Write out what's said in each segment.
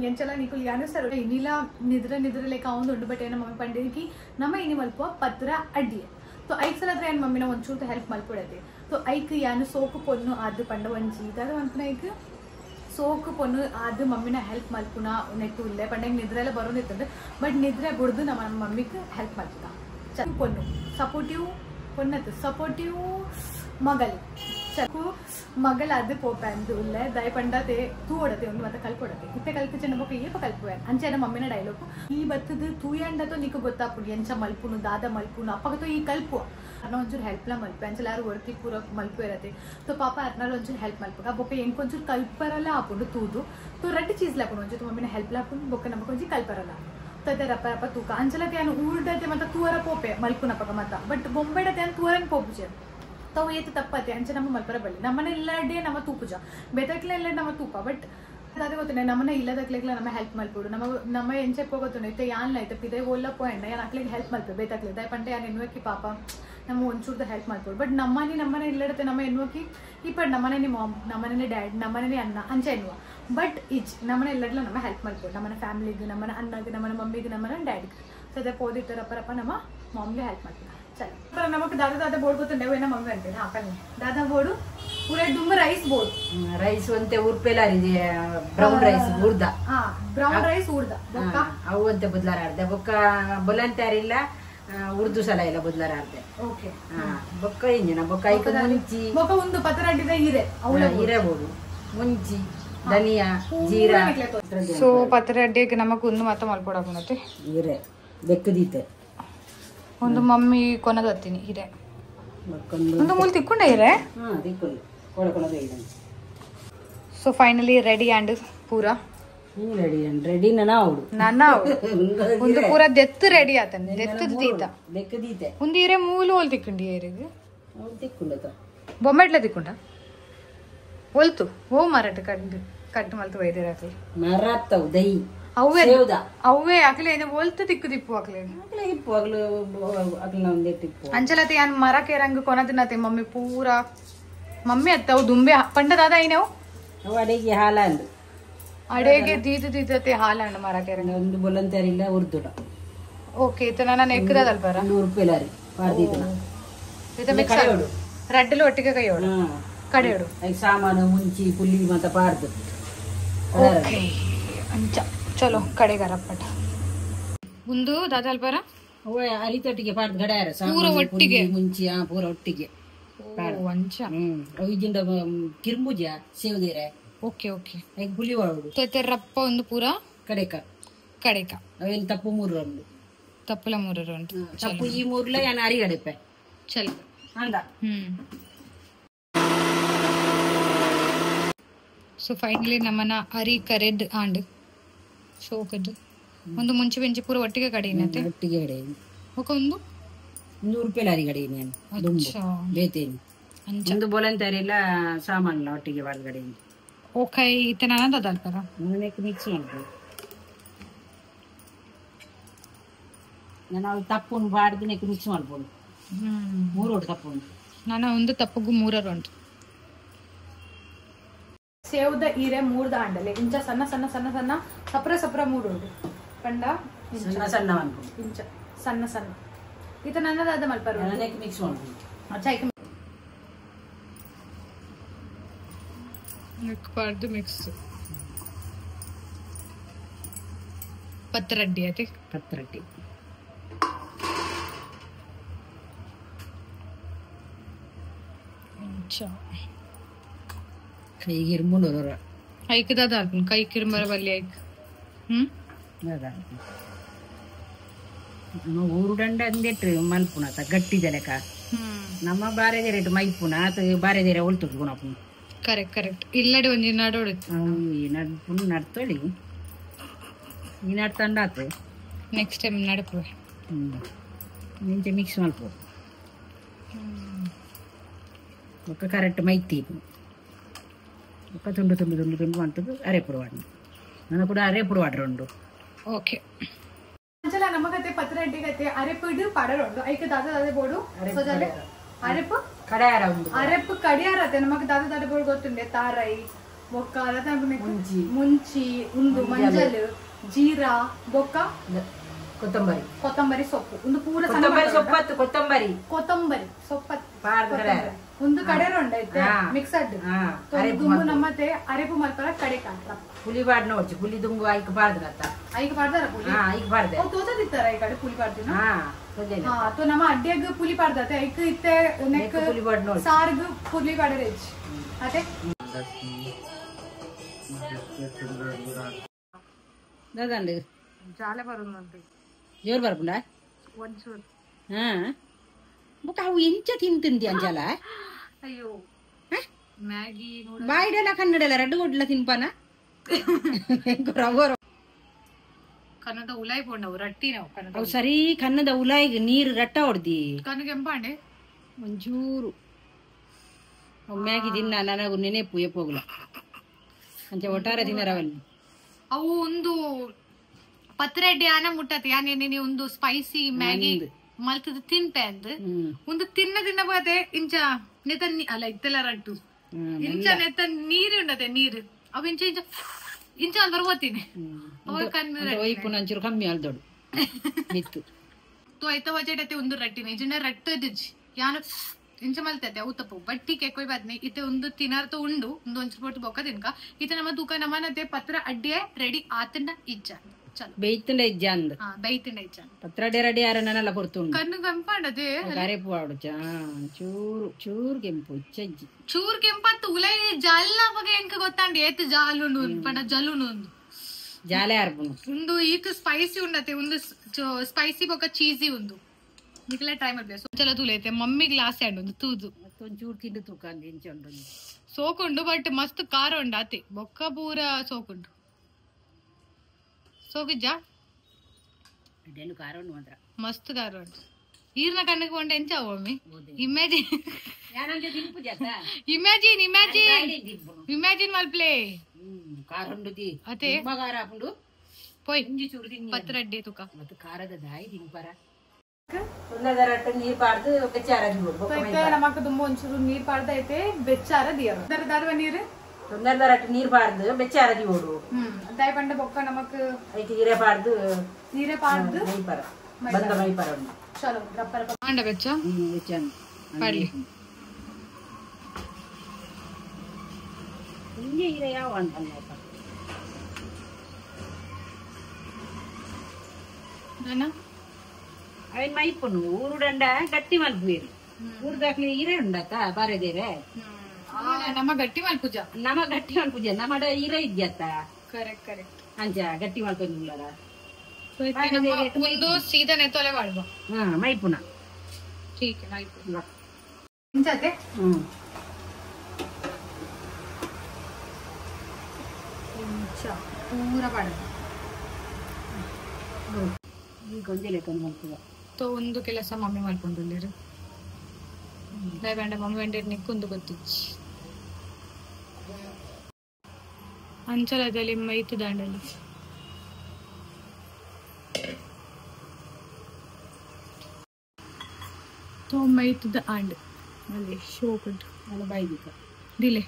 ಎಂಚಲ ನಿಕುಲ್ ಯಾನು ಸರ್ ಇನ್ನಿಲ್ಲ ನಿದ್ರೆ ಲೆಕ್ಕ ಒಂದು ಬಟ್ ನಮ್ಮ ಮಮ್ಮಿ ಪಂಡಿಗೆ ನಮ್ಮ ಇನಿ ಮಲ್ಪುವ ಪತ್ರ ಅಡ್ಡಿ तो ऐक सಲ ಏನು ಮಮ್ಮಿನ ಒಂಚೂರು ಹೆಲ್ಪ್ ಮಲ್ಪೊಡದೆ तो ऐक ಯಾನು ಸೋಕು ಪೊನ್ನು ಅದು ಪಂಡ ಒಂಜಿ ಇದಾದ ಅಂಕನ ಐಕ್ ಸೋಕು ಪೊನ್ನು ಅದು ಮಮ್ಮಿನ ಹೆಲ್ಪ್ ಮಲ್ಪುನ ನೆಟ್ಟು ಇಲ್ಲೇ ಪಂಡ ನಿದ್ರೆ ಎಲ್ಲ ಬರೋದಿತ್ತಂದ್ರೆ ಬಟ್ ನಿದ್ರೆ ಬಿಡ್ದು ನಮ್ಮ ಮಮ್ಮಿಗೆ ಹೆಲ್ಪ್ ಮಲ್ಪುದ ಪೊನ್ನು ಸಪೋರ್ಟಿವ್ ಪೊನ್ನತ್ತು ಸಪೋರ್ಟಿವ್ ಮಗಲ್ ಚಕು ಮಗಲ್ ಅದು ಪೋಪಂದು ಇಲ್ಲ ದಯ ಪಂಡತೆ ತೂ ಓಡತೆ ಒಂದು ಮತ್ತೆ ಕಲ್ಪೊಡತೆ ಇತ್ತೆ ಕಲ್ಪಿಚೆ ನಮಗೆ ಏಪ ಕಲ್ಪುವೆ ಅಂಚೆ ಮಮ್ಮಿನ ಡೈಲಾಗು ಈ ಬತ್ತದು ತೂಯಂಡತೋ ನಿಕ ಗೊತ್ತಾಪುಡು ಎಂಚ ಮಲ್ಪುನು ದಾದ ಮಲ್ಪುನು ಅಪ್ಪಗತೋ ಈ ಕಲ್ಪು ಅರ್ನ ಒಂಚೂರು ಹೆಲ್ಪ್ಲ ಮಲ್ಪೆ ಅಂಚೆ ಯಾರು ಹೊರತಿ ಪೂರ ಮಲ್ಪು ಇರತ್ತೆ तो पापा अर्नाल ಒಂಚೂರು ಹೆಲ್ಪ್ ಮಲ್ಪುಗ ಬೊಕ್ಕ ಎಂಕ್ ಒಂಚೂರು ಕಲ್ಪರಲ್ಲ ಆಪುಂಡು ತೂದು तो ರಡ್ಡು ಚೀಸ್ ಲಾಪುಂಡು ಒಂಚೂರು ಮಮ್ಮಿನ ಹೆಲ್ಪ್ ಲಾಪುಂಡು ಬೊಕ್ಕ ನಮಗೆ ಒಂಚೂರು ಕಲ್ಪರಲ್ಲ तो ಅದೇ ರಪ್ಪ ರಪ್ಪ ತೂಕ ಅಂಚಲತೆ ಅನು ಊರ್ಡತೆ ಮತ್ತೆ ತೂವರ ಪೋಪೆ ಮಲ್ಪುನಪ್ಪಗ ಮತ್ತ ಬಟ್ ಬೊಂಬೆಡತೆ ಅನ್ ತೂವರನ್ ಪೋಪುಜೆ तो ये तो तಪ್ಪತ್ತೆ ಅಂಚೆ ನಮ್ಮ ಮಲ್ಪರ ಬಲ್ಲಿ ನಮ್ಮನೆ ಇಲ್ಲಡೆ ನಮ್ಮ ತೂಪುಜ ಬೆದಕ್ಲೆ ಇಲ್ಲ ನಮ್ಮ ತೂಪ ಬಟ್ ಅದೇ ಗೊತ್ತನೆ ನಮ್ಮನೆ ಇಲ್ಲದಕ್ಲೆಗ್ಲ ನಮ್ಮ ಹೆಲ್ಪ್ ಮಲ್ಪುಡು ನಮ್ಮ ಎಂಚೆ ಹೋಗೋತನೆ ಇತ್ತೆ ಯಾನ್ಲ ಐತೆ ಪಿದೆ ಓಲ್ಲ ಪೋಯಂಡ ಯಾನ್ ಅಕ್ಲೆಗೆ ಹೆಲ್ಪ್ ಮಲ್ಪೆ ಬೆದಕ್ಲೆ ದಯ ಪಂಡೆ ಯಾನ್ ಎನ್ವಕಿ ಪಾಪ ನಮ್ಮ ಒಂಚೂರ್ದ ಹೆಲ್ಪ್ ಮಲ್ಪುಡು ಬಟ್ ನಮ್ಮನೆ ಇಲ್ಲಡತೆ ನಮ್ಮ ಎನ್ವಕಿ ಈ ಪಡ್ ನಮ್ಮನೆ ಮಾಮ್ ನಮ್ಮನೆ ಡ್ಯಾಡ್ ನಮ್ಮನೆ ಅಣ್ಣ ಅಂಚೆ ಎನ್ನುವ ಬಟ್ ಈಚ್ ನಮ್ಮನೆ ಇಲ್ಲಡ್ಲ ನಮ್ಮ ಹೆಲ್ಪ್ ಮಲ್ಪುಡು ನಮ್ಮನೆ ಫ್ಯಾಮಿಲಿಗೆ ನಮ್ಮನೆ ಅಣ್ಣಗೆ ನಮ್ಮನೆ ಮಮ್ಮಿಗೆ ನಮ್ಮನೆ ಡ್ಯಾಡಿಗೆ ಸೊ ಅದೇ ಪೋದಿರ್ತಾರಪ್ಪ ನಮ್ಮ ಮಾಮ್ಗೆ ಹೆಲ್ಪ್ ಮಾಡ್ತೀವಿ चलो पर नमक दादा बोर्ड ಗೊತ್ತುಂಡೆ ವೇನ ಮಮ್ಮಿ ಅಂತೆ ಹಾಕಲ್ಲ दादा ಬೋರ್ಡ್ ಪೂರ ಡುಂಬ ರೈಸ್ ಒಂತೆ ಉರ್ಪೆಲಾರಿ ಬ್ರೌನ್ ರೈಸ್ ಉರ್ದ ಬ್ರೌನ್ ರೈಸ್ ಉರ್ದ ಬೊಕ್ಕ ಅವು ಅಂತೆ ಬದಲಾರಾರ್ದೆ ಬೊಕ್ಕ ಬೊಲಂತಾರಿಲ್ಲ ಉರ್ದು ಸಲ ಇಲ್ಲ ಬದಲಾರಾರ್ದೆ ಓಕೆ ಬೊಕ್ಕ ಇಂಜಿನ ಬೊಕ್ಕ ಐಕ ಮುಂಚಿ ಬೊಕ್ಕ ಒಂದು ಪತ್ರಡಿದ ಹೀರೆ ಹೀರೆ ಬೋಡು ಮುಂಚಿ ಧನಿಯಾ ಜೀರಾ ಸೊ ಪತ್ರಡಿಗೆ ನಮಕ್ ಒಂದು ಮಾತ್ರ ಮಲ್ಪೊಡಾಗುನತೆ ಹೀರೆ ಬೆಕ್ಕದೀತೆ ಒಂದು ಮಮ್ಮಿ ಕೊನದತ್ತೀನಿ ಹಿರೆ ಒಂದು ಮೂಲ ತಿಕ್ಕೊಂಡ Hire so finally ready and ಪೂರಾ ರೆಡಿ ನನ್ನ ಒಂದು ಪೂರ ದೆತ್ತು ರೆಡಿ ಆತಂದೆ ದೆತ್ತದ ತೀತ ಒಂದು ಹಿರೆ ಮೂಲ ಹೋಲ್ ತಿಕ್ಕೊಂಡಿ ಹಿರೆಗೆ ಬೊಮ್ಮೆಟ್ಲ ತಿಕ್ಕೊಂಡ ಹೊಲ್ತು ಓ ಮರಾಠ ಕಟ್ಟು ಮಲ್ತು ವೈದ್ಯರಾಗ್ಲಿ ಮರಾತ್ತವು ದೈ ಅವೇ ಅಕ್ಲೆ ಒಲ್ತು ತಿಕ್ಕು ತಿಪ್ಪು ಅಕ್ಲೆ ಅಂಚಲತೆ ಯಾನ್ ಮರಕ್ಕೆ ರಂಗ ಕೊನದಿನತೆ ಮಮ್ಮಿ ಪೂರ ಮಮ್ಮಿ ಅತ್ತವು ದುಂಬೆ ಪಂಡ ದಾದ ಏನವು ಅಡೆಗೆ ಹಾಲಂಡು ಅಡೆಗೆ ದೀದತೆ ಹಾಲಂಡು ಮರಕ್ಕೆ ರಂಗ ಒಂದು ಬೊಲಂತಾರಿಲ್ಲ ಉರ್ದುಡ ಓಕೆ ಇತ ನಾನು ಎಕ್ಕದಲ್ಪರ 100 ರೂಪಾಯಿ ಲಾರಿ ಪಾರ್ದಿತ ಇತ ಮಿಕ್ಸ್ ಆಡು ರಡ್ಡಲು ಒಟ್ಟಿಗೆ ಕೈಯೋಡು ಕಡೆಯೋಡು ಸಾಮಾನು ಮುಂಚಿ ಪುಲ್ಲಿ ಮತ ಪಾರ್ದು ಓಕೆ ಅಂಚ चलो कड़े गरपट ಒಂದು ದಾದಲ್ಪರ ಓ ಅರಿತೊಟ್ಟಿಗೆ ಪಾರ್ದ ಗಡಾರ ಪೂರ ಒಟ್ಟಿಗೆ ಮುಂಚಿ ಪೂರ ಒಟ್ಟಿಗೆ ವಂಚ ಅವಿಜಿಂದ ಕಿರ್ಮುಜ ಸೇವದಿರೆ ಓಕೆ ಓಕೆ ಎಗ್ ಪುಲಿ ಒಳಗು ತತೆ ರಪ್ಪ ಒಂದು ಪೂರ ಕಡೆಕ ಅವೆನ್ ತಪ್ಪು 3 ರೌಂಡ್ ತಪ್ಪಲ 3 ರೌಂಡ್ ತಪ್ಪು ಈ 3ಲ ಯಾನ ಅರಿ ಗಡೆಪೆ ಚಲ್ ಹಂಗ ಸೊ ಫೈನಲಿ ನಮ್ಮನ ಅರಿ ಕರೆಡ್ ಆಂಡ್ ಶೋಕದ್ದು ಒಂದು ಮುಂಚೆ ಬೆಂಚಿ ಪೂರ ಒಟ್ಟಿಗೆ ಕಡೆಯಿನತೆ ಒಟ್ಟಿಗೆ ಕಡೆ ಒಂದು 100 ರೂಪಾಯಿ ಲಾರಿ ಕಡೆಯಿನ ಬೇತೇನಿ ಒಂದು ಬೋಲಂತಾರಿಲ್ಲ ಸಾಮಾನ್ಲ ಒಟ್ಟಿಗೆ ಒಳಗಡೆ ಓಕೆ ಇತ ನಾನು ದದಲ್ಪರ ನನಗೆ ಮಿಕ್ಸ್ ಮಾಡ್ಬೋದು ನಾನು ತಪ್ಪನ್ನು ಬಾಡ್ದು ನೆಕ್ ಮಿಕ್ಸ್ ಮಾಡ್ಬೋದು 3 ಒಟ್ಟು ತಪ್ಪನ್ನು ನಾನು ಒಂದು ತಪ್ಪಗೂ 3 ರೌಂಡ್ ಸೇವ್ದ ಹೀರೆ 3 ದಾಂಡಲೆ ಇಂಚ ಸಣ್ಣ ಸಣ್ಣ ಸಣ್ಣ ಸಣ್ಣ ಸಪ್ರ 3 ಉಂಟು ಕಂಡ ಸಣ್ಣ ಸಣ್ಣ ಇಂಚ ಸಣ್ಣ ಸಣ್ಣ ಇತ ನನ್ನದಾದ ಮಲ್ಪರು ನನಗೆ ಮಿಕ್ಸ್ ಮಾಡ್ತೀನಿ ಅಚ್ಚಾ ಐಕ ಮಿಕ್ಸ್ ಪಾರ್ದು ಮಿಕ್ಸ್ ಪತ್ರಡ್ಡಿ ಆತೆ ಪತ್ರಡ್ಡಿ ಇಂಚ ಕೈ ಗಿರ್ಮುನೋರ ಐಕ ದಾದ ಕೈ ಕಿರ್ಮರ ಬಲ್ಲಿ ಐಕ ದಾದ ನಮ್ಮ ಊರುಡಂಡ ಅಂದೆಟ್ರು ಮಲ್ಪುನತ ಗಟ್ಟಿದೆಲೆಕ ನಮ್ಮ ಬಾರೆದೆ ರೇಟ್ ಮೈಪುನ ಆತ ಬಾರೆದೆ ಒಳ್ತು ಗುಣಪುನ ಕರೆಕ್ಟ್ ಇಲ್ಲಡೆ ಒಂಜಿ ನಡೋಡು ಈ ನಡ್ಪುನ ನಡ್ತೊಳಿ ಈ ನಡ್ತಂಡ ಆತು ನೆಕ್ಸ್ಟ್ ಟೈಮ್ ನಡಪು ನಿಂಚೆ ಮಿಕ್ಸ್ ಮಲ್ಪು ಒಕ್ಕ ಕರೆಕ್ಟ್ ಮೈತಿ ಒಕ್ಕ ತುಂಡು ಅಂತದ್ದು ಅರೆಪುಡು ವಾಡ್ನು ನನ್ನ ಕೂಡ ಅರೆಪುಡು ವಾಡ್ರು ಓಕೆ ಅಂಚಲ ನಮಗತೆ ಪತ್ರಡ್ಡಿಗತೆ ಅರೆಪುಡು ಪಡರೋಂಡು ಐಕ ದಾದ ಬೋಡು ಅರೆಪು ಕಡಿಯಾರ ಅರೆಪು ಕಡಿಯಾರತೆ ನಮಗ ದಾದ ಬೋಡು ಗೊತ್ತುಂಡೆ ತಾರೈ ಬೊಕ್ಕ ಮುಂಚಿ ಉಂದು ಮಂಜಲ್ ಜೀರಾ ಬೊಕ್ಕ ಕೊತ್ತಂಬರಿ ಸೊಪ್ಪು ಒಂದು ಪೂರ ಕೊತ್ತಂಬರಿ ಸೊಪ್ಪತ್ತು ಒಂದು ಕಡೆ ರೊಂಡೈತೆ ಮಿಕ್ಸಡ್ ದುಂಬು ನಮ್ಮತ್ತೆ ಅರೆಪು ಮಲ್ಪರ ಕಡೆ ಕಾಟ್ರ ಪುಲಿ ಬಾಡ್ ನೋಡ್ಚಿ ಪುಲಿ ದುಂಬು ಐಕ್ ಬಾರ್ದು ಗತ್ತ ಐಕ್ ಬಾರ್ದಾರ ಪುಲಿ ಐಕ್ ಬಾರ್ದೆ ತೋತದಿತ್ತಾರ ಈ ಕಡೆ ಪುಲಿ ಬಾರ್ದಿನ तो ನಮ್ಮ ಅಡ್ಡಿಯಾಗ ಪುಲಿ ಪಾಡ್ದತೆ ಐಕ್ ಇತ್ತೆ ನೆಕ್ ಪುಲಿ ಬಾಡ್ ನೋಡಿ ಸಾರ್ಗ್ ಪುಲಿ ಪಾಡರೇಜ್ ಅದೇ ದಾದಂಡ್ ಜಾಲೆ ಬರುದಂತೆ ಜೋರ್ ಬರ್ಪುಂಡ ಒಂಚೂರು ಬುಕ್ಕ ಅವು ಎಂಚ ತಿಂತಿಂದಿ ಅಂಜಲ ಅಯ್ಯೋ ಮ್ಯಾಗಿ ಬಾಯಿಡೆಲ್ಲ ಕನ್ನಡಲ್ಲ ರಡ್ಡು ಕೊಡ್ಲ ತಿನ್ಪಾನ ಕನ್ನಡ ಉಲಾಯಿ ಪೋಂಡವು ರಟ್ಟಿ ನಾವು ಕನ್ನಡ ಅವು ಸರಿ ಕನ್ನದ ಉಲಾಯಿಗೆ ನೀರು ರಟ್ಟ ಹೊಡ್ದಿ ಕನ್ನಗೆ ಎಂಪಾಂಡೆ ಒಂಚೂರು ಅವು ಮ್ಯಾಗಿ ತಿನ್ನ ನನಗೂ ನೆನೆಪು ಎಪ್ಪೋಗ್ಲ ಅಂಚ ಒಟ್ಟಾರೆ ತಿನ್ನರವಲ್ಲಿ ಅವು ಒಂದು ಪತ್ರೆಡ್ಡಿ ಆನ ಮುಟ್ಟತಿ ಯಾನೇನೆ ಒಂದು ಸ್ಪೈಸಿ ಮ್ಯಾಗಿ ಮಲ್ತದ ತಿನ್ಪೆ ಅಂದ್ ಒಂದು ತಿನ್ನ ಬದೇ ಇಂಚ ನೆತ ಅಲ್ಲ ಇತ್ತೆಲ್ಲ ರಟ್ಟು ಇಂಚ ನೆತ ನೀರು ಉಂಡತೆ ನೀರು ಅವು ಇಂಚ ಇಂಚ ಇಂಚ ಅಂತ ಬರ್ಬೋತೀನಿ ಒಂಚೂರು ಕಮ್ಮಿ ಅಲ್ದೋಡು ನಿತ್ತು ತೋ ಐತ ವಜೆಟತೆ ಒಂದು ರಟ್ಟಿನ ಇಂಚಿನ ರಟ್ಟದಿಜ್ಜಿ ಯಾನು ಇಂಚ ಮಲ್ತತೆ ಅವು ತಪ್ಪು ಬಟ್ಟಿ ಕೆಕೊಯ್ ಬಾದ್ನೆ ಇತ್ತೆ ಒಂದು ತಿನ್ನಾರ್ತ ಉಂಡು ಒಂದು ಒಂಚೂರು ಪೊಟ್ಟು ಬೊಕ್ಕ ತಿನ್ಕ ಇತ್ತೆ ನಮ್ಮ ತೂಕ ನಮ್ಮನತೆ ಪತ್ರ ಅಡ್ಡಿಯೇ ರೆಡಿ ಆತಂಡ ಇಜ್ಜ ಚಲೋ ಬೇಯ್ತಂಡ ಇಜ್ಜ ಅಂದ್ ಬೈತಿಂಡ ಇಜ್ಜ ಪತ್ರ ಅಡ್ಡಿ ರೆಡಿ ಯಾರ ನನ್ನಲ್ಲ ಪೊರ್ತುಂಡು ಕಣ್ಣು ಕೆಂಪಾಡದೆ ಕರೆಪು ಆಡುಚ ಚೂರು ಚೂರು ಕೆಂಪು ಇಚ್ಚಜ್ಜಿ ಚೂರ್ ಕೆಂಪತ್ತು ಉಲೈ ಜಲ್ಲ ಬಗ್ಗೆ ಎಂಕ ಗೊತ್ತಾಂಡಿ ಏತ್ ಜಾಲುನು ಪಂಡ ಜಲುನು ಜಾಲೆ ಆರ್ಪುನು ಒಂದು ಈಕ್ ಸ್ಪೈಸಿ ಉಂಡತೆ ಒಂದು ಸ್ಪೈಸಿ ಬೊಕ್ಕ ಚೀಸಿ ಒಂದು ನಿಕ್ಲೆ ಟ್ರೈ ಮಾಡ್ಬೇಕು ಚಲ ತುಲೈತೆ ಮಮ್ಮಿ ಗ್ಲಾಸ್ ಹ್ಯಾಂಡ್ ಒಂದು ತೂದು ಮತ್ತೊಂಚೂರು ತಿಂದು ತೂಕ ಅಂದ್ ಎಂಚುಂಡು ಸೋಕುಂಡು ಬಟ್ ಮಸ್ತ್ ಖಾರ ಉಂಡು ಆತಿ ಬೊಕ್ಕ ಪೂರ ಸೋಕುಂಡು ಸೋಕಿಜ್ಜ ಅಡ್ಡೆನು ಖಾರ ಉಂಡು ಮಾತ್ರ ಮಸ್ತ್ ಖಾರ ಉಂಟು ಈರ್ನ ಕಣ್ಣಕ್ಕೆ ಕೊಂಡ ಎಂಚ mummy imagine imagine imagine imagine ಮಲ್ಪ್ಲೇ ಖಾರ ಉಂಡುದಿ ಅತೆ ಖಾರ ಹಾಕೊಂಡು ಪೋಯ್ ಇಂಜಿ ಚೂರು ತಿನ್ನಿ ಪತ್ರಡ್ಡಿ ತುಕ ಮತ್ತು ಖಾರದ ದಾಯಿ ತಿನ್ಪಾರ ಸುಳ್ಳದರಟ್ಟು ನೀರ್ ಪಾಡ್ದು ಬೆಚ್ಚಾರದಿ ನಮಕ್ ತುಂಬ ಒಂಚೂರು ನೀರ್ ಪಾಡ್ದೈತೆ ಬೆಚ್ಚಾರ ದಿಯರು ದಾದವ ನೀರು ಸುಳ್ಳದರಟ್ಟು ನೀರ್ ಪಾಡ್ದು ಬೆಚ್ಚಾರದಿ ಓಡು ದಾಯ್ ಪಂಡ ಬೊಕ್ಕ ನಮಕ್ ಐತಿ ನೀರೇ ಪಾಡ್ದು ಮೈಪರ ಬಂದ ಮೈಪರ ಚಲೋ ರಪ್ಪರ ಪಾಂಡ ಬೆಚ್ಚ ಬೆಚ್ಚನ್ ಪಾಡ್ಲಿ ಹಿಂಗೆ ಹೀರೆ ಯಾವ ಅಂತ ಅವನ್ ಮೈಪುನು ಊರುಡಂಡ ಗಟ್ಟಿ ಮಲ್ಪುವೇರು ಊರ್ದಾಕ್ಲಿ ಹೀರೆ ಉಂಡತ್ತ ಬಾರದೇರೆ ನಮ್ಮ ಗಟ್ಟಿ ಮಲ್ಪುಜ ನಮ ಗಟ್ಟಿ ಮಲ್ಪುಜ ನಮ್ಮಡ ಹೀರೆ ಇದ್ಯತ್ತ ಕರೆಕ್ಟ್ ಕರೆಕ್ಟ್ ಅಂಚ ಗಟ್ಟಿ ಮಲ್ಪುಲ್ಲ ಒಂದು ಸೀದಾ ನೆತ್ತೋಲೆ ಮಾಡುವ ಮೈಪುನ ठीक है मೈಪುನ ಇಂಚತೆ ಇಂಚ ಪೂರ ಪಾಡ तो ಒಂದು ಕೆಲಸ ಮಮ್ಮಿ ಮಾಡ್ಕೊಂಡಿರು ದಯಬೇಡ ಮಮ್ಮಿ ವೆಂಡೆ ನಿಕ್ಕೊಂದು ಗೊತ್ತಿಚ್ಚಿ ಅಂಚಲದಲ್ಲಿ ಮೈತು ದಾಂಡಲ್ಲಿ तो ಮೈತು ದಾಂಡ್ ಅಲ್ಲಿ ಶೋಕುಂಟು ಅಲ್ಲ ಬೈದಿಕ ದಿಲೆ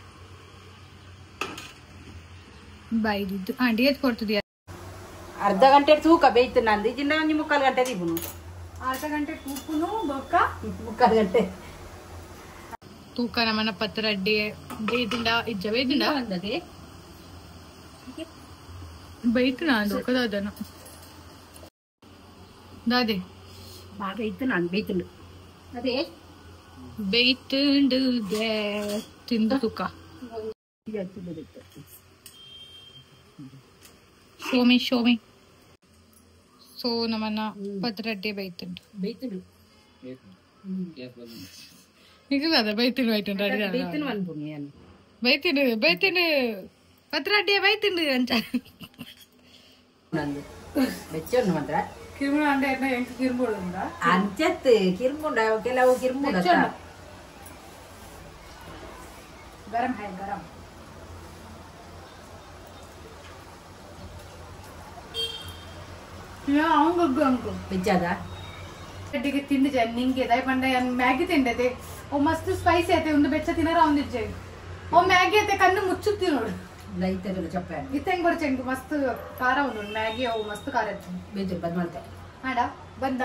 ಬೈದಿದ್ದು ಆಂಟಿ ಎತ್ ಕೊಡ್ತಿದ್ಯಾ ಅರ್ಧ ಗಂಟೆ ತೂಕ ಬೇಯ್ತು ನಂದು ಇಜಿಂದ ಒಂದು 3/4 ಗಂಟೆ ದಿಬ್ಬುನು ಅರ್ಧ ಗಂಟೆ ತೂಕುನು ಬೊಕ್ಕ 3/4 ಗಂಟೆ ತೂಕ ನಮ್ಮನ ಪತ್ರ ಅಡ್ಡಿ ಬೇಯ್ದಿಂದ ಇಜ್ಜ ಬೇಯ್ದಿಂದ ಅಂದದೆ ಬೈತು ನಾನು ದೊಕ್ಕದಾದನ ದಾದೆ ಬಾಗ ಇತ್ತು ನಾನು ಬೇಯ್ತುಂಡು ಅದೇ ಬೇಯ್ತುಂಡು ತಿಂದು ತೂಕ ಶೋಮಿ ಸೊ ನಮ್ಮನ್ನ ಪತ್ರಡ್ಡಿ ಬೈತುಂಡು ನಿಜವಾದ ಬೈತಿಂಡು ಬೈತಿಂಡು ಪತ್ರಡ್ಡಿ ಬೈತಿಂಡು ಅಂಚ ಬೆಚ್ಚೊಂಡು ಮಾತ್ರ ಕಿರುಮುಳ ಅಂದ್ರೆ ಎಂಟು ಕಿರುಮುಳ ಅಂಚತ್ತು ಕಿರುಮುಂಡ ಕೆಲವು ಕಿರುಮುಂಡ ಗರಂ ಹೈ ಗರಂ ಅಂಕು ಬೆಚ್ಚದ ಗಡ್ಡಿಗೆ ತಿಂಡಿ ಜನ ನಿಂಗೆ ದಯ ಪಂಡ ಮ್ಯಾಗಿ ತಿಂಡದೆ ಓ ಮಸ್ತ್ ಸ್ಪೈಸಿ ಐತೆ ಒಂದು ಬೆಚ್ಚ ತಿನ್ನರ ಒಂದಿಜ್ಜೆ ಓ ಮ್ಯಾಗಿ ಐತೆ ಕಣ್ಣು ಮುಚ್ಚುತ್ತಿ ನೋಡು ಲೈಟ್ ಅದೆಲ್ಲ ಚಪ್ಪ ಇತ್ತಂಗ್ ಬರ್ಚೆಂಗ್ ಮಸ್ತ್ ಖಾರ ಉಂಟು ಮ್ಯಾಗಿ ಅವು ಮಸ್ತ್ ಖಾರ ಇತ್ತು ಬೇಜಾರು ಬಂದ್ ಮಾಡ್ತಾರೆ ಆಡ ಬಂದ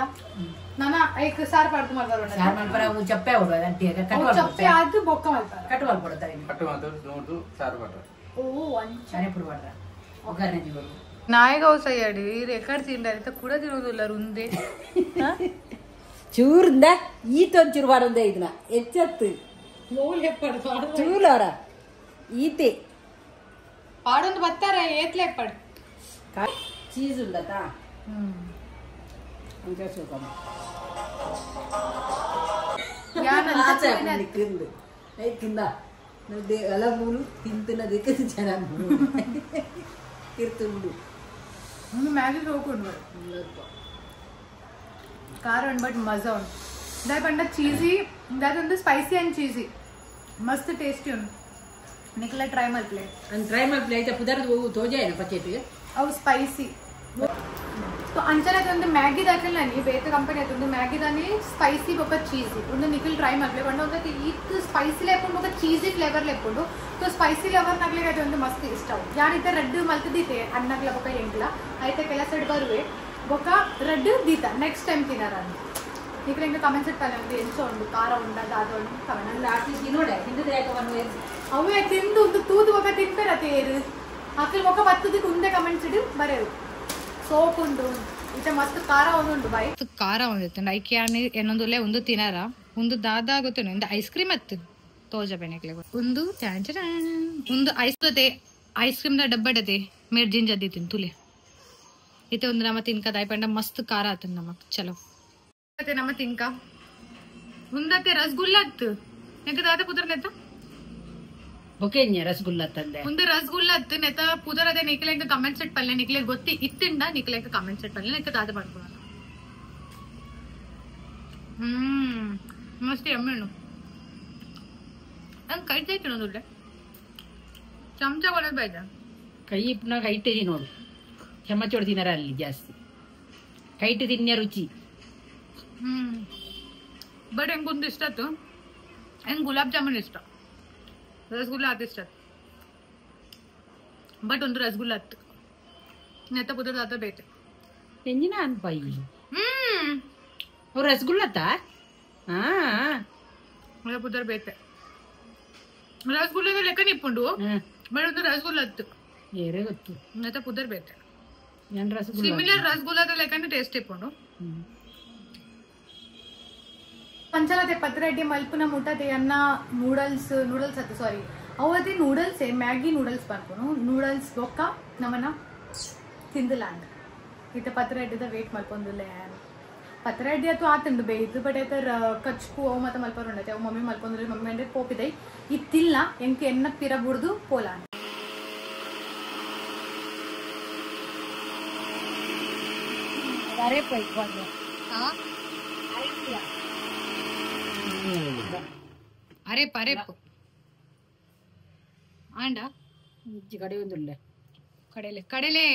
ನಾನ ಐಕ್ ಸಾರ್ ಪಾಡ್ತು ಮಾಡ್ಬಾರ ಸಾರ್ ಮಾಡ್ಬಾರ ಅವು ಚಪ್ಪೆ ಅವರು ಅಂಟಿಯಾಗ ಚಪ್ಪೆ ಆದ್ದು ಬೊಕ್ಕ ಮಾಡ್ತಾರ ಕಟ್ಟುವಲ್ ಕೊಡ್ತಾರೆ ಕಟ್ಟು ಮಾತು ನೋಡು ಸಾರು ಮಾಡ್ರ ಓ ಅಂಚ ಶಾನೆಪುರ ಮಾಡ್ರ ಒಗ್ಗರಣೆ ನೀವು ನಾಯಿಗವು ಸೈಯಾಡಿ ರೆಕಾರ್ಡ್ ತಿಂದ ಕೂಡ ತಿನ್ನೋದಿಲ್ಲ ರುಂದೆ ಚೂರಿಂದ ಈತೊಂಚೂರು ಬಾಡೊಂದೇ ಇದನ್ನ ಎಚ್ಚತ್ತು ಚೂಲವರ ಈತೆ ಪಾಡೊಂದು ಬರ್ತಾರ ಏತ್ಲೆ ಪಡ್ ಚೀಸ್ ಉಂಡತಾ ಅಲ ಮೂಲು ತಿಂತನದಕ್ಕೆ ಚೆನ್ನಾಗಿ ತಿರ್ತುಂಡು ಮ್ಯಾಗಿ ಹೋಗ್ಕೊಂಡು ಖಾರ ಉಂಟು ಬಟ್ ಮಜಾ ಉಂಟು ದಾಯ್ ಪಂಡ ಚೀಸಿ ದಾಯೊಂದು ಸ್ಪೈಸಿ ಅಂಡ್ ಚೀಸಿ ಮಸ್ತ್ ಟೇಸ್ಟಿ ಉಂಟು ನಿಕ್ಲ ಟ್ರೈ ಮಲ್ಪ್ಲೆ ಟ್ರೈ ಮಲ್ಪ್ಲೆ ಐತೆ ಪುದರ್ದು ತೋಜೆ ಪಚ್ಚೆಟ್ಟಿಗೆ ಅವು ಸ್ಪೈಸಿ तो अंचल ಒಂದು ಮ್ಯಾಗಿ ದಾಖಲೆ ನಾನು ಬೇರೆ ಕಂಪನಿ ಒಂದು ಮ್ಯಾಗಿ ದಾನಿ ಸ್ಪೈಸಿ ఒక ಚೀಸಿ ಒಂದು ನಿಖಿಲ್ ಟ್ರೈ ಮಾಡ್ಲೆ ಬಂಡ ಒಂದು ಇದು ಸ್ಪೈಸಿ ಲೇಪುಂಡು ఒక ಚೀಸಿ ಫ್ಲೇವರ್ ಲೇಪುಂಡು तो ಸ್ಪೈಸಿ ಫ್ಲೇವರ್ ನಗ್ಲೆ ಅದು ಒಂದು ಮಸ್ತ್ ಇಷ್ಟ ಯಾನಿತ ರೆಡ್ ಮಲ್ಕದಿತೆ ಅನ್ನಗ್ಲ ಬೊಕ ಎಂಕ್ಲ ಐತೆ ಕೆಲ ಸೈಡ್ ಬರುವೆ ಬೊಕ ರೆಡ್ ದೀತ ನೆಕ್ಸ್ಟ್ ಟೈಮ್ ತಿನ್ನರ ನಿಖಿಲ್ ಇಂಗ ಕಮೆಂಟ್ಸ್ ಇಟ್ಟಲ್ಲ ಒಂದು ಎಂಚ ಉಂಡು ಖಾರ ಉಂಡ ದಾದ ಉಂಡು ಕಮೆಂಟ್ ಆರ್ಟಿಸ್ಟ್ ನೋಡೆ ಹಿಂದೆ ಅವೇ ತಿಂದು ಒಂದು ತೂದು ಬೊಕ ತಿಂಪೆರ ತೇರು ಆಕಲ್ ಬೊಕ ಬತ್ತದಿ ಕುಂದೆ ಕಮೆಂಟ್ಸ್ ಇಡು ಬರೆರು ಸೋಪ್ ಉಂಟು ಇತ ಮಸ್ತ್ ಖಾರ ಉಂಟು ಬೈ ಖಾರ ಉಂಟು ಐಕೆ ಏನೊಂದುಲೆ ಒಂದು ತಿನ್ನರ ಒಂದು ದಾದ ಆಗುತ್ತೆ ಒಂದು ಐಸ್ ಕ್ರೀಮ್ ಅತ್ತು ತೋಜ ಬೆನೆಕ್ಲೆ ಒಂದು ಒಂದು ಐಸ್ ಅದೇ ಐಸ್ ಕ್ರೀಮ್ ದ ಡಬ್ಬಡದೆ ಮೇರ್ ಜಿಂಜದಿ ತಿಂತುಲೆ ಇತೆ ಒಂದು ನಮ್ಮ ತಿನ್ಕ ದಾಯ್ ಪಂಡ ಮಸ್ತ್ ಖಾರ ಆತ ನಮಕ್ ಚಲೋ ಮತ್ತೆ ನಮ್ಮ ತಿನ್ಕ ಮುಂದತ್ತೆ ರಸಗುಲ್ಲ ಅತ್ತು ನೆಗ ದಾದ ಕುದರ್ನೆತ್ತ ಓಕೆ ರಸಗುಲ್ಲ ತಂದೆ ಮುಂದೆ ರಸಗುಲ್ಲ ಅತ್ತು ನೆತ ಪುದರದೆ ನಿಕ್ಲೆಂಕ ಕಮೆಂಟ್ ಸೆಟ್ ಪಲ್ಲೆ ನಿಕ್ಲೆ ಗೊತ್ತಿ ಇತ್ತಿಂದ ನಿಕ್ಲೆಂಕ ಕಮೆಂಟ್ ಸೆಟ್ ಪಲ್ಲೆ ನೆಕ್ಕ ದಾದ ಮಾಡ್ಕೊಳ್ಳ ಮಸ್ತ್ ಎಮ್ಮೆಣ್ಣು ನಂಗೆ ಕೈ ತೈ ತಿನ್ನೋದಿಲ್ಲ ಚಮಚ ಕೊಡೋದು ಬೇಡ ಕೈನ ಕೈಟೆ ನೋಡು ಚಮಚ ಹೊಡೆ ತಿನ್ನರ ಅಲ್ಲಿ ಜಾಸ್ತಿ ಕೈಟೆ ತಿನ್ನ ರುಚಿ ಬಟ್ ಹೆಂಗೊಂದು ಇಷ್ಟ ಆಯ್ತು ಹೆಂಗೆ ಗುಲಾಬ್ ಜಾಮೂನ್ ಇಷ್ಟ ರಸಗುಲ್ಲ ಅದು ಇಷ್ಟ ಬಟ್ ಒಂದು ರಸಗುಲ್ಲ ಹತ್ತು ನೆತ್ತ ಪುದರ್ ದಾದ ಬೇತೆ ಎಂಜಿನ ಅನ್ಪಾಯಿ ಅವ್ರು ರಸಗುಲ್ಲತ್ತ ಪುದರ್ ಬೇತೆ ರಸಗುಲ್ಲದ ಲೆಕ್ಕ ನಿಪ್ಪುಂಡು ಬಟ್ ಒಂದು ರಸಗುಲ್ಲ ಹತ್ತು ಏರೇ ಗೊತ್ತು ನೆತ್ತ ಪುದರ್ ಬೇತೆ ರಸಗುಲ್ಲ ಸಿಮಿಲರ್ ರಸಗುಲ್ಲದ ಲೆಕ್ಕನೇ ಟೇಸ್ಟ್ ಇಪ್ಪುಂಡು पंचलते पत्रेड्डी मल्पुन मुट्टते अन्न नूडल्स अत्ते सारी अवते नूडल्स मैगी नूडल्स पर्पनु नूडल्स बोक्क नमन तिंदलांड इते पत्रेड्डी द वेट मल्पोंदुल्ले पत्रेड्डी अतु आतुंडु बेयितु बट ऐते कच्चपु अव मत मल्पर उंडते अव मम्मी मल्पोंदुल्ले मम्मी अंडे पोपिदै इत्तिल्ल ಎಂಕೆ ಎನ್ನ ಪಿರಬುಡ್ದು ಪೋಲಾನ್ ಅರೆ ಪೈ ಬಂದು ಅರೆಪ್ ಆಂಡ ಕಡೆ ಒಂದುಲ್ಲ ಕಡಲೆ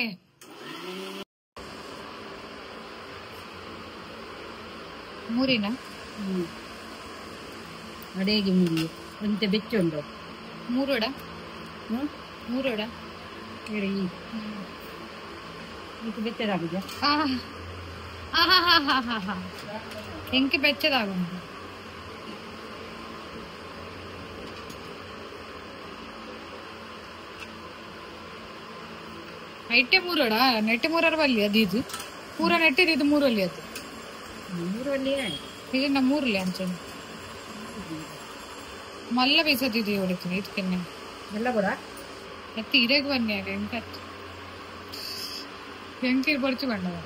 ಮೂರಿನ ಅಡೆಗೆ ಮೂರಿ ಒಂತೆ ಬೆಚ್ಚುಂಡು ಮೂರೋಡ ಹೇಳಿ ಇದು ಬೆಚ್ಚದಾಗಿದೆ ಎಂಕೆ ಬೆಚ್ಚದಾಗುಂಟು ಐಟೆ ಮೂರೋಡ ನೆಟ್ಟೆ ಮೂರರಲ್ಲಿ ಅದು ಇದು ಪೂರ ನೆಟ್ಟಿದ್ದು ಇದು ಮೂರಲ್ಲಿ ಅದು ಇದು ನಮ್ಮ ಮೂರಲ್ಲಿ ಅಂಚನೆ ಮಲ್ಲ ಬೀಸತ್ತಿದ್ದೀವಿ ಹೊಡಿತೀನಿ ಇದಕ್ಕೆನ್ನೆ ಎಲ್ಲ ಬರ ಎತ್ತಿ ಇರೇಗ ಬನ್ನಿ ಆಗ ಹೆಂಗೆ ಬರ್ಚು ಬಂಡವ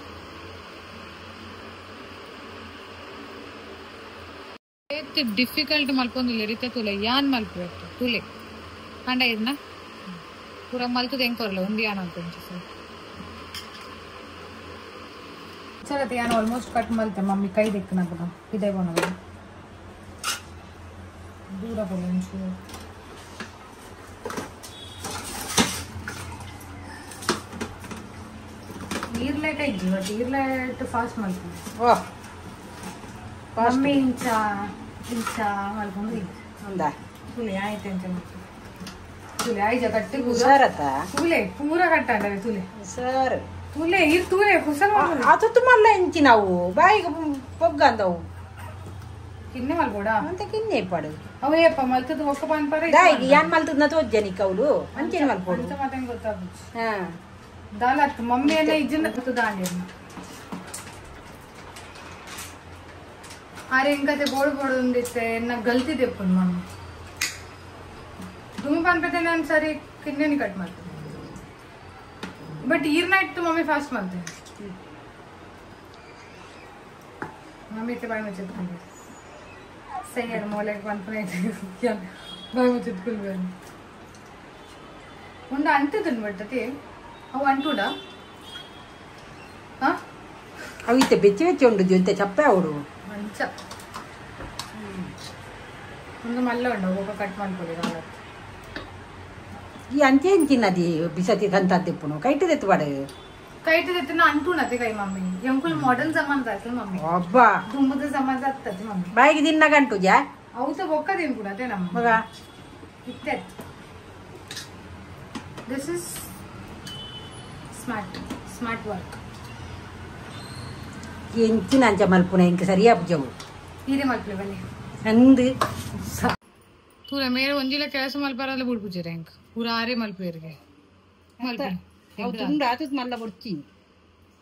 ಡಿಫಿಕಲ್ಟ್ ಮಲ್ಕೊಂದಿಲ್ಲ ರೀತಿ ತುಲೆ ಯಾನ್ ಮಲ್ಪಬೇಕು ತುಲೆ ಕಂಡ ಇದನ್ನ पूरा मल्क देंगे कर लो उंडी आना तो चलो तो यार ऑलमोस्ट कट मलते मम्मी कई देखना पड़ा इधर बना हुआ दूरा बोलो इनको नीरलेट है जी बट नीरलेट फास्ट मलते वाह मम्मी इंचा मलकोंडी अंदा तुले आए टेंशन तुले आईच्या कट्टे सर आता तुले पूरा कट्टा तुले सर तुले तुले कुसल आता तुम्हाला यांची नाव बाईक పొగ్గందవు కిన్నే మల్పోడా అంత కిన్నే పడు అవే అప్ప మల్తు ఒక్క పని పరే దాయి యాన్ మల్తున్న తోజ్జని కౌలు అంచేని మల్పోడు అంత మాత్రం ಗೊತ್ತಾಗು ಹಾ ದಾಲತ್ ಮಮ್ಮಿ ಏನೇ ಇಜ್ಜಿನ ದಾಂಡಿ अरे इनका ते बोर्ड पडून देते ना गलती दे पण मम्मी तुम्ही पण पे ना सरी किन्ने नहीं कट मारते बट ईयर नाइट तो मम्मी फास्ट मारते मम्मी ते बाय में चिपकून सही है मोले वन पॉइंट क्या बाय में चिपकून गए उन्हें अंटे दिन बढ़ते अव अंटूडा हाँ అవి ఇతే బెచ్చి బెచ్చి ఉండదు ఇంత చెప్పావుడు మంచ ముందు మళ్ళీ ఉండవు ఒక కట్ మనుకోలేదు అలా ఈ అంతే తిన్నది బిసతి కంత తిప్పును కైట్ తెత్తువాడు కైట్ తెత్తిన అంటున్నది కై మమ్మీ ఎంకుల్ మోడల్ జమాన్ जाते मम्मी అబ్బా దుమ్మది జమాన్ जाते मम्मी బాయికి తిన్నగంటుజా అవుతే ఒక్క తినుకున్నదే నమ్మ మగా ఇట్టే దిస్ ఇస్ స్మార్ట్ వర్క్ ಎಂಚಿನ ಮಲ್ಪುನ ಇಂಕ ಸರಿಯಾ ಬುಜವು ಹೀರೆ ಮಲ್ಪಲೆ ಬನ್ನಿ ಅಂದು पूरा मेरे ಒಂಜಿಲ ಕೆಲಸ ಮಲ್ಪರಲ್ಲ ಬುಡ್ಪುಜೆ ರ್ಯಾಂಕ್ पूरा ಆರೆ ಮಲ್ಪೇರ್ಗೆ ಮಲ್ಪೆ ಅವು ತುಂಡ ಆತು ಮಲ್ಲ ಬುಡ್ಚಿ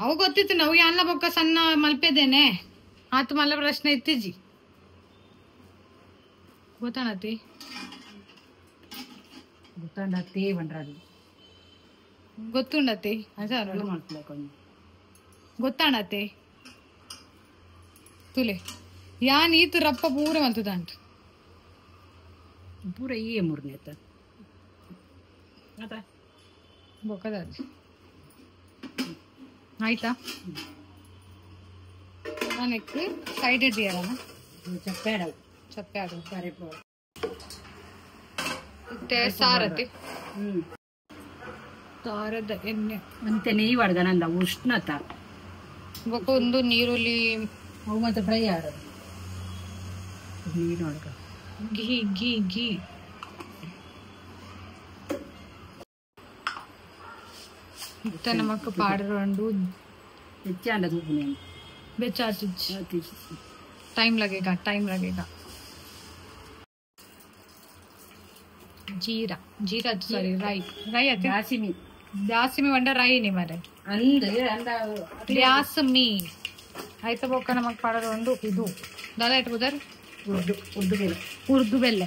ಅವು ಗೊತ್ತಿತ್ತು ನಾವು ಯಾನ್ಲ ಬೊಕ್ಕ ಸಣ್ಣ ಮಲ್ಪೆದೇನೆ ಆತು ಮಲ್ಲ ಪ್ರಶ್ನೆ ಇತ್ತಿಜಿ ಗೊತ್ತಾನತಿ ಗೊತ್ತಾಂಡತ್ತೆ ಬಂಡ್ರದು ಗೊತ್ತುಂಡತಿ ಅಜಾರು ಮಲ್ಪಲೆ ಕೊಂಚ ಗೊತ್ತಾಣತೆ ತುಲೆ ಯಾನ್ ಈತು ರಪ್ಪ ಪೂರ ಮಲ್ತದಂಟ ಪೂರ ಈ ಮೂರನೇ ಆತ ಬೊಕ್ಕದಾದ ಆಯ್ತಾ ನನಕ್ಕೆ ಸೈಡ್ ಇದ್ದೀಯಲ್ಲ చెప్పాడు చెప్పాడు సరిపో ಇತ್ತೆ ಸಾರತಿ ಸಾರದ ಎಣ್ಣೆ అంతే నెయ్యి పడగనంద ఉష్ణత ಒಂದು ನೀರುಳ್ಳಿ ಅವು ಮತ್ತೆ ಫ್ರೈ ಆಡ ನೀರು ನೋಡ್ಕ ಘೀ ಘೀ ಘೀ ಇತ್ತ ನಮಕ್ ಪಾಡ್ರಂಡು తెచ్చాండ చూపు నేను बेचा टाइम लगेगा जीरा जीरा सॉरी राई राई आते దాసిమి दासिमी वंड राई नहीं मारे ಅಂದ ಅಂದ दासमी आयता बोक नमक पाडोंडु ಇದು दादा इट उधर ಉರ್ದು ಬೆಲ್ಲ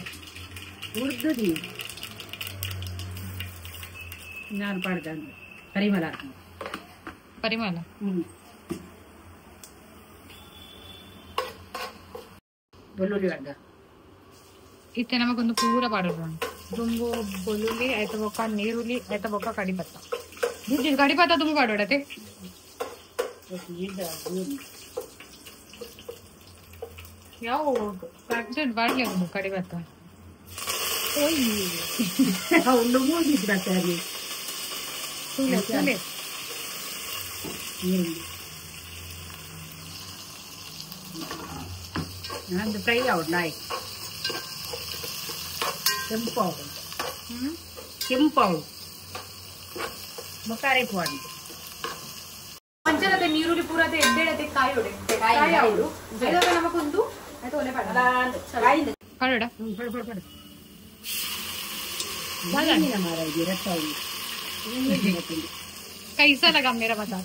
ಉರ್ದು ನಾನು ಪಾಡ್ದ ಪರಿಮಳ ಬೆಳ್ಳುಳ್ಳಿ ಗಡ್ಡ ಇತ್ತೆ ನಮಗೊಂದು ಪೂರ ಪಾಡೋಣ ದುಂಬು ಬೆಳ್ಳುಳ್ಳಿ ಆಯ್ತಾ ಬೊಕ್ಕ ನೀರುಳ್ಳಿ ಆಯ್ತಾ ಬೊಕ್ಕ ಕಡಿಪತ್ತ ಕಡಿಪತ್ತ ತುಂಬ ಪಾಡೋಡತೆ ಯಾವ ಪ್ಯಾಕೆಟ್ ಬಾಡ್ಲಿ ಉಂಟು ಕಡಿಪತ್ತ ಒಂದು ಮೂಗಿದ್ರತ್ತೆ ಅಲ್ಲಿ ನಂದು ಫ್ರೈ ಔಟ್ ನಾಯಿ ಕೆಂಪು ಮಕಾರೆ ಪೋಡಿ ಮಂಚಲತೆ ನೀರುಳ್ಳಿ ಪೂರತೆ ಎಡ್ಡೆಡತೆ ಕಾಯಿ ಅವಳು ಇದಕ್ಕೆ ನಮಗೊಂದು ಆಯ್ತು ಒಲೆ ಪಾಡ ಪಾಡೋಡ कैसा लगा मेरा बता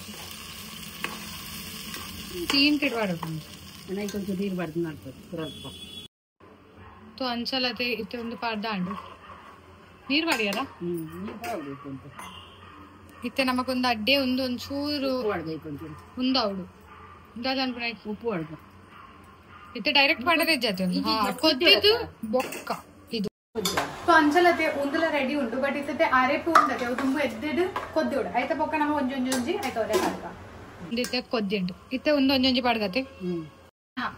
3 किट కొంచెం నీరు పడుతుంది तो ಅಂಚಲತೆ ಇತ್ತೆ ಒಂದು ಪಾರ್ದ ಅಂಡು ನೀರು ಮಾಡಿಯಲ್ಲ ಇತ್ತೆ ನಮಗೊಂದು ಅಡ್ಡೆ ಒಂದು ಒಂಚೂರು ಒಂದು ಅವಳು ಇಂದಾದ ಅನ್ಪುಣ ಉಪ್ಪು ಹೊಡ್ದು ಇತ್ತೆ ಡೈರೆಕ್ಟ್ ಮಾಡಿದ್ರೆ ಜಾತಿ ಕೊದ್ದಿದ್ದು ಬೊಕ್ಕ ಇದು तो ಅಂಚಲತೆ ಒಂದಲ ರೆಡಿ ಉಂಟು ಬಟ್ ಇತ್ತೆ ಆರೆಪು ಉಂಟತೆ ಅವು ತುಂಬ ಎದ್ದಿಡು ಕೊದ್ದಿ ಉಂಟು ಆಯ್ತಾ ಬೊಕ್ಕ ನಮ್ಮ ಒಂಜೊಂಜಿ ಆಯ್ತಾ ಒಲೆ ಹಾಕ ಇತ್ತೆ ಕೊದ್ದಿ ಉಂಟು ಇತ್ತೆ ಒಂದು ಒಂಜೊಂಜಿ ಪಾಡ್ದತೆ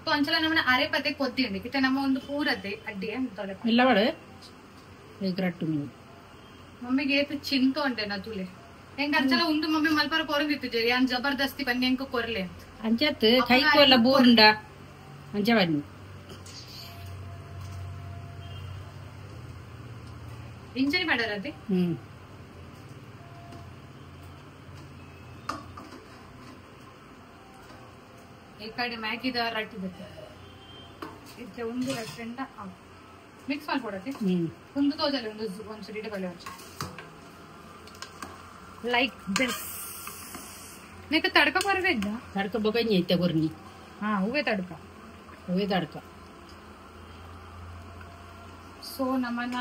तो अंचला नमने आरे पते कोद्दी उंडी किते नम ಒಂದು ಪೂರತೆ ಅಡ್ಡಿಗೆ ಮುತ್ತಲೆ ಇಲ್ಲ ಬಡೆ ಏಕರಟ್ಟು ನೀವು मम्मी गे तो चिंतो उंटे ना तुले ಹೆಂಗ ಅಂಚಲ ಉಂಡು ಮಮ್ಮಿ ಮಲ್ಪರ ಕೊರಂಗಿತ್ತು ಜರಿ ಯಾನ್ ಜಬರ್ದಸ್ತಿ ಬನ್ನಿ ಹೆಂಗ ಕೊರ್ಲೆ ಅಂಚತ್ ಕೈಕೋಲ್ಲ ಬೋರುಂಡ ಅಂಚ ಬನ್ನಿ ಇಂಚನಿ ಮಾಡಾರದೆ ಈ ಕಡೆ ಮ್ಯಾಗಿದ ರಟ್ಟಿ ಬೇಕು ಇದ್ರೆ ಒಂದು ರಟ್ಟೆಂಡ ಮಿಕ್ಸ್ ಮಾಡ್ಕೊಡತ್ತೆ ಒಂದು ತೋಜಲ್ಲಿ ಒಂದು ಸಿಡಿ ಬಳೆ ಲೈಕ್ ದಿಸ್ ನೀಕ ತಡ್ಕ ಬರಬೇಡ ತಡ್ಕ ಬಗನಿ ಐತೆ ಗೊರ್ನಿ ಹೂವೇ ತಡ್ಕ ಸೊ ನಮ್ಮನ್ನ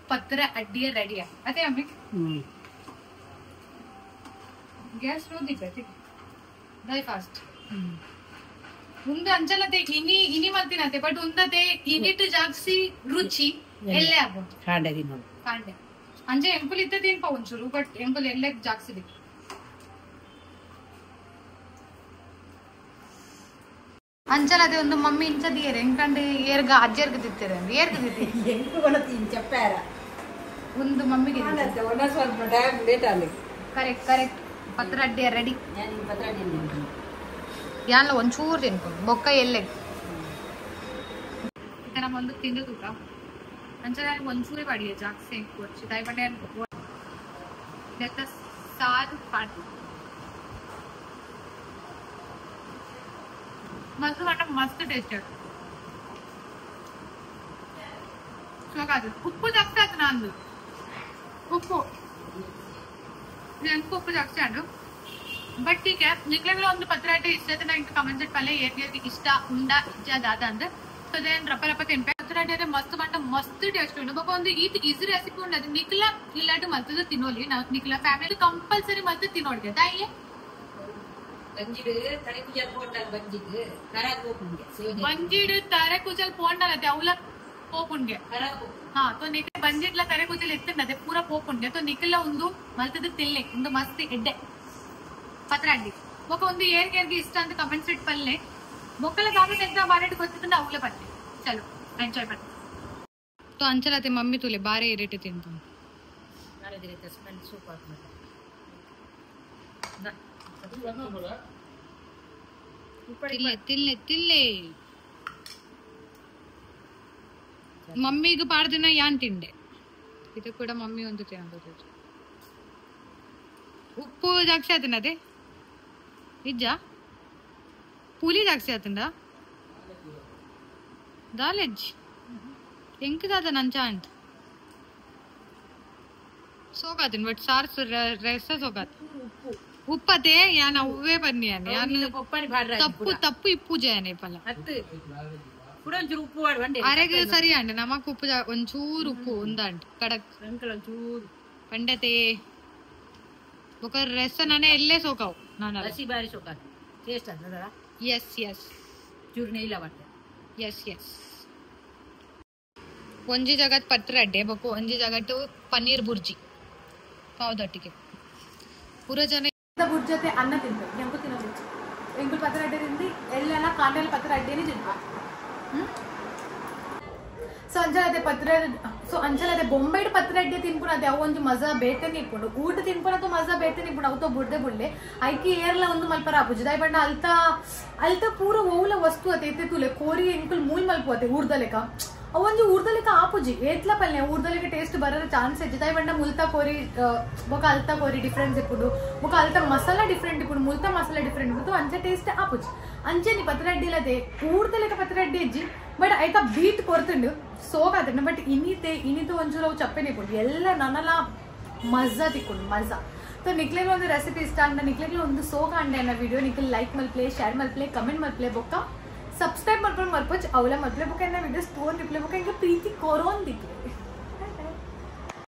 ಪತ್ರ ಅಡ್ಡಿಯ ರೆಡಿಯ ಅದೇ ಅಮ್ಮಿ ಗ್ಯಾಸ್ ರೋದಿಕ್ಕೆ ದೈ ಫಾಸ್ಟ್ ಮುಂದೆ ಅಂಚಲತೆ ಇನಿ ಮಾಡ್ತೀನಂತೆ ಬಟ್ ಉಂದತೆ ಇನಿಟ್ ಜಾಗ್ಸಿ ರುಚಿ ಎಲ್ಲೇ ಆಗ್ಬೋದು ಕಾಂಡೆ ಅಂಜೆ ಎಂಪುಲ್ ಇದ್ದದ ಏನ್ಪ ಒಂಚೂರು ಬಟ್ ಎಂಪುಲ್ ಎಲ್ಲೇ ಜಾಗ್ಸಿ ಬೇಕು ಅಂಚಲದೆ ಒಂದು ಮಮ್ಮಿ ಇಂಚದ ಎಂಕಂಡು ಏರ್ಗ ಅಜ್ಜರ್ಗ ತಿತ್ತೇರೆ ಏರ್ಗ చెప్పార ಒಂದು ಮಮ್ಮಿಗೆ ಸ್ವಲ್ಪ ಟೈಮ್ ಲೇಟ್ ಆಗಲಿ ಕರೆಕ್ಟ್ ಪತ್ರ ಅಡ್ಡಿ ರೆಡಿ ಯಾನ್ಲ ಒಂಚೂರು ತಿನ್ಕೊಂಡು ಬೊಕ್ಕ ಎಲ್ಲೆ ನಮ್ಮ ಒಂದು ತಿಂದು ತೂಕ ಅಂಚೆ ಒಂಚೂರೇ ಪಡಿಯ ಜಾಸ್ತಿ ಕೊಚ್ಚಿ ತಾಯಿ ಸಾರು ಪಾಟಿ ಮಸ್ತ್ ಮಸ್ತ್ ಟೇಸ್ಟ್ ಉಪ್ಪು ಜಾಸ್ತಿ ಆಯ್ತು ನಂದು ಉಪ್ಪು ಉಪ್ಪು ಜಾಸ್ತಿ ಆಡು ಬಟ್ ठीक है ನಿಕ್ಲೆಗಳ ಒಂದು ಪತ್ರ ಐತೆ ಇಷ್ಟ ಆಯ್ತು ನಂಗೆ ಕಮೆಂಟ್ ಪಲ್ಲೆ ಏರ್ಗೆ ಇಷ್ಟ ಉಂಡ ಇಜ್ಜಾದ ಅಂದ್ರೆ ಸೊ ದೆನ್ ರಪ್ಪ ತಿನ್ಪೆ ಪತ್ರ ಐತೆ ಮಸ್ತ್ ಬಂಟ ಮಸ್ತ್ ಟೇಸ್ಟ್ ಉಂಟು ಬಾಬಾ ಒಂದು ಈಸಿ ರೆಸಿಪಿ ಉಂಟು ನಿಕ್ಲ ಇಲ್ಲಾಟು ಮಲ್ತದ ತಿನ್ನೋಲಿ ನಾವು ನಿಕ್ಲ ಫ್ಯಾಮಿಲಿ ಕಂಪಲ್ಸರಿ ಮಲ್ತ ತಿನ್ನೋಡ್ಗೆ ತಾಯಿ ಬಂಜಿಡು ತರೆ ಕುಚಲ್ ಪೋಂಡನತೆ ಅವಲ ಪೋಪುಂಡ್ಗೆ तो निकल बंजिट्ला तरे कुछ इतने पूरा पोपुंडे तो निकल उंदु मल्तद तिल्ले उंदु मस्त एड्डे पत्र अड्डी ఒక ಒಂದು ಏರ್ಗೆ ಇಷ್ಟ ಅಂತ ಕಮೆಂಟ್ಸ್ ಇಟ್ ಪಲ್ಲೆ ಮೊಕ್ಕಲ ಗಾಗೆ ತೆಗ್ದ ಬಾರೆಟ್ ಗೊತ್ತಿದ್ದ ಅವಲೆ ಪತ್ತೆ ಚಲೋ ಎಂಜಾಯ್ ಪತ್ತೆ तो ಅಂಚಲತೆ ಮಮ್ಮಿ ತುಲೆ ಬಾರೆ ಇರಿಟಿ ತಿಂತು ನಾಳೆ ದಿನ ಸ್ಮೆಲ್ ಸೂಪರ್ ತಿಲ್ಲೆ ಮಮ್ಮಿಗೆ ಪಾಡ ದಿನ ಯಾನ್ ತಿಂಡೆ ಇದು ಕೂಡ ಮಮ್ಮಿ ಒಂದು ತಿನ್ನೋದು ಉಪ್ಪು ಜಾಸ್ತಿ ಆತನದೆ ಇಜ್ಜ ಪೂಲಿ ಜಾಸ್ತಿ ಆತಂದ ದಾಲೆಜ್ ಎಂಕದಾದ ನಂಚ ಅಂತ ಸೋಗಾತನ್ ಬಟ್ ಸಾರ್ ರೆಸ ಸೋಗಾತ ಉಪ್ಪತೆ ಯಾನ ಉವ್ವೇ ಬನ್ನಿ ಯಾನ ತಪ್ಪು ಇಪ್ಪು ಜಯನೆ ಪಲ ಅರೆಗೆ ಸರಿ ಅಂಡ ನಮಕ್ ಉಪ್ಪು ಒಂಚೂರು ಉಪ್ಪು ಒಂದಂಟ ಕಡಕ್ ಒಂಚೂರು ಪಂಡತೆ ఒక రెస్ అనే ఎల్లే సోకావు నాన్న రసి బారి సోకావు టేస్ట్ అన్నదా yes ಚೂರು ನೆಯ್ಲ ಬಟ್ಟೆ yes ಒಂಜಿ ಜಗತ್ ಪತ್ರ ಅಡ್ಡೆ ಬಕು ಒಂಜಿ ಜಗತ್ತು ಪನ್ನೀರ್ ಬುರ್ಜಿ ಪಾವ್ ದಟ್ಟಿಗೆ ಪೂರ ಜನ ಬುರ್ಜಿ ಜೊತೆ ಅನ್ನ ತಿಂತಾರೆ ಕೆಂಪು ತಿನ್ನೋ ಬುರ್ಜಿ ಎಂಕುಲ್ ಪತ್ರ ಅಡ್ಡೆ ತಿಂದು ಎಲ್ಲೆಲ್ಲ ಕಾಂಡೆಲ್ ಪತ್ರ ಅಡ್ಡೆನೇ ತಿಂತಾರೆ ಸೊ ಅಂಚಲದೆ ಬೊಂಬೈಡ್ ಪತ್ರ ಅಡ್ಡೆ ತಿನ್ಪುನದೆ ಅವು ಒಂದು ಮಜಾ ಬೇತನೆ ಇಪ್ಪುಂಡು ಊಟ ತಿನ್ಪುನದು ಮಜಾ ಬೇತನೆ ಇಪ್ಪುಂಡು ಅವతో ಬುಡ್ಡೆ ಬುಡ್ಡೆ ಐಕಿ ಏರ್ಲ ಒಂದು ಮಲ್ಪರ ಆಪುಜಿ ದಾಯಿ ಬಣ್ಣ ಅಲ್ತ ಪೂರ ಓವುಲ ವಸ್ತು ಅತೆ ಎತ್ತೆ ತುಲೆ ಕೋರಿ ಎಂಕುಲ್ ಮೂಲ್ ಮಲ್ಪುವತೆ ಊರ್ದಲೆಕ ಅವೊಂದು ಊರ್ದಲೆಕ ಆಪುಜಿ ಏತ್ಲ ಪಲ್ಲೆ ಊರ್ದಲೆಕ ಟೇಸ್ಟ್ ಬರೋರ ಚಾನ್ಸ್ ಹೆಚ್ಚು ದಾಯಿ ಬಣ್ಣ ಮುಲ್ತಾ ಕೋರಿ ಬೊಕ ಅಲ್ತಾ ಕೋರಿ ಡಿಫ್ರೆನ್ಸ್ ಇಪ್ಪುಡು ಬೊಕ ಅಲ್ತಾ ಮಸಾಲಾ ಡಿಫ್ರೆಂಟ್ ಇಪ್ಪುಡು ಮುಲ್ತಾ ಮಸಾಲಾ ಡಿಫ್ರೆಂಟ್ ಇಪ್ಪುಡು ಅಂಚೆ ಟೇಸ್ಟ್ ಆಪುಜಿ ಅಂಚೆ ನೀ ಪತ್ರ ಅಡ್ಡಿ ಇಲ್ಲದೆ ಊರ್ದಲೆಕ ಪತ್ರ ಅಡ್ಡಿ ಇಜ್ಜಿ ಬಟ್ ಐತ ಬೀಟ್ ಕೊಡ್ತುಂಡು ಸೋಗಾತಂಡು ಬಟ್ ಇನಿತು ಒಂಚೂರು ಅವು ಚಪ್ಪೆನೆ ಇಪ್ಪುಂಡು ಎಲ್ಲ ನನಲ ಮಜಾ ತಿಕ್ಕೊಂಡು ಮಜಾ तो निकले ಒಂದು ರೆಸಿಪಿ ಇಷ್ಟ ಅಂಡ ನಿಕ್ಲೆಗೆ ಒಂದು ಸೋಗ ಅಂಡೆ ಅನ್ನ ವಿಡಿಯೋ ನಿಕ್ಲೆ ಲೈಕ್ ಮಲ್ಪ್ಲೆ ಶೇರ್ ಮಲ್ಪ್ಲೆ ಕಮೆಂಟ್ ಮಲ್ಪ್ಲೆ ಬೊಕ್ಕ ಸಬ್ಸ್ಕ್ರೈಬ್ ಮಾಡ್ಕೊಂಡು ಮಲ್ಪೋಚ್ ಅವಲ ಮಲ್ಪ್ಲೆ ಬೊಕ್ಕ ವಿಡಿಯೋಸ್ ತೋರ್ ನಿಕ್ಲೆ ಬೊಕ್ಕ ಈಗ ಪ್ರೀತಿ ಕೊರೋನ್ ದಿಕ್ಲೆ